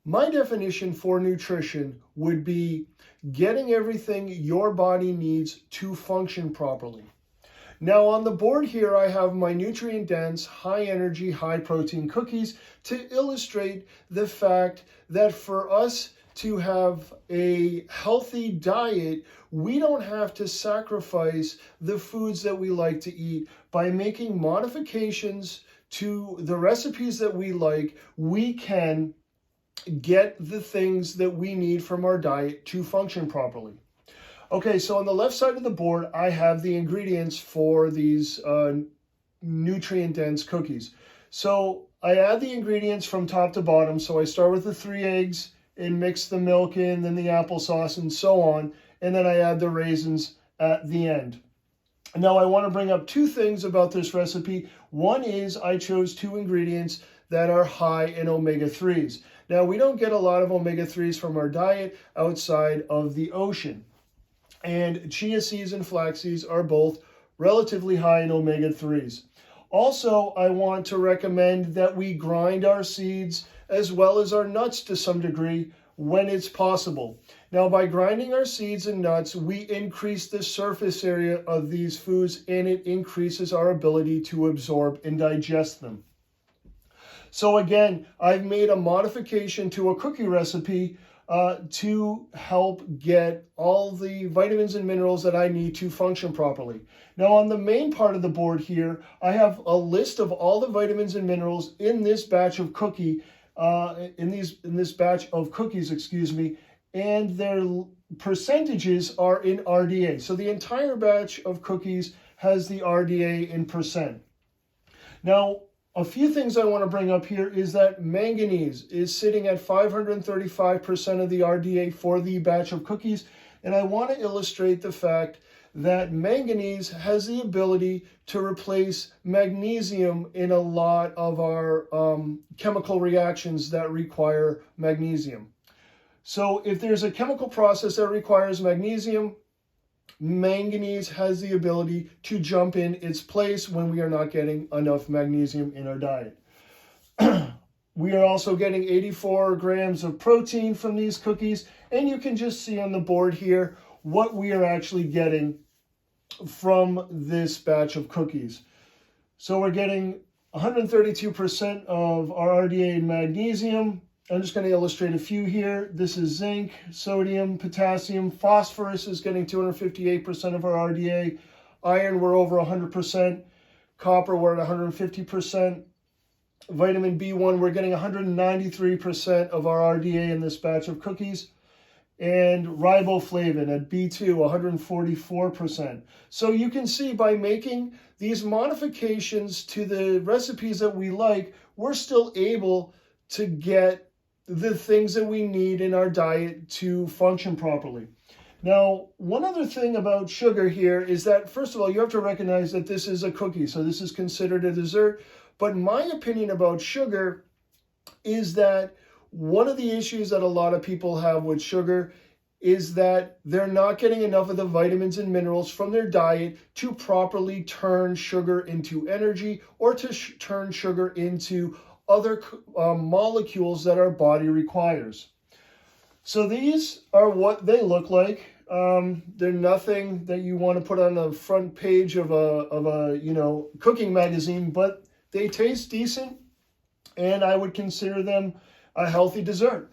My definition for nutrition would be getting everything your body needs to function properly. Now on the board here, I have my nutrient-dense, high-energy, high-protein cookies to illustrate the fact that for us to have a healthy diet, we don't have to sacrifice the foods that we like to eat. By making modifications to the recipes that we like, we can get the things that we need from our diet to function properly. Okay, so on the left side of the board, I have the ingredients for these nutrient-dense cookies. So I add the ingredients from top to bottom. So I start with the 3 eggs and mix the milk in, then the applesauce and so on. And then I add the raisins at the end. Now I want to bring up 2 things about this recipe. One is I chose 2 ingredients that are high in omega-3s. Now we don't get a lot of omega-3s from our diet outside of the ocean. And chia seeds and flax seeds are both relatively high in omega-3s. Also, I want to recommend that we grind our seeds as well as our nuts to some degree when it's possible. Now, by grinding our seeds and nuts, we increase the surface area of these foods and it increases our ability to absorb and digest them. So again, I've made a modification to a cookie recipe to help get all the vitamins and minerals that I need to function properly. Now on the main part of the board here, I have a list of all the vitamins and minerals in this batch of cookies, excuse me, and their percentages are in RDA. So the entire batch of cookies has the RDA in percent. Now, a few things I want to bring up here is that manganese is sitting at 535% of the RDA for the batch of cookies. And I want to illustrate the fact that manganese has the ability to replace magnesium in a lot of our chemical reactions that require magnesium. So if there's a chemical process that requires magnesium, manganese has the ability to jump in its place when we are not getting enough magnesium in our diet. We are also getting 84 grams of protein from these cookies, and you can just see on the board here what we are actually getting from this batch of cookies. So we're getting 132% of our RDA in magnesium. I'm just going to illustrate a few here. This is zinc, sodium, potassium. Phosphorus is getting 258% of our RDA. Iron, we're over 100%. Copper, we're at 150%. Vitamin B1, we're getting 193% of our RDA in this batch of cookies. And riboflavin at B2, 144%. So you can see by making these modifications to the recipes that we like, we're still able to get the things that we need in our diet to function properly. Now, one other thing about sugar here is that, first of all, you have to recognize that this is a cookie, so this is considered a dessert. But my opinion about sugar is that one of the issues that a lot of people have with sugar is that they're not getting enough of the vitamins and minerals from their diet to properly turn sugar into energy or to turn sugar into other molecules that our body requires. So these are what they look like. They're nothing that you want to put on the front page of a cooking magazine, but they taste decent, and I would consider them a healthy dessert.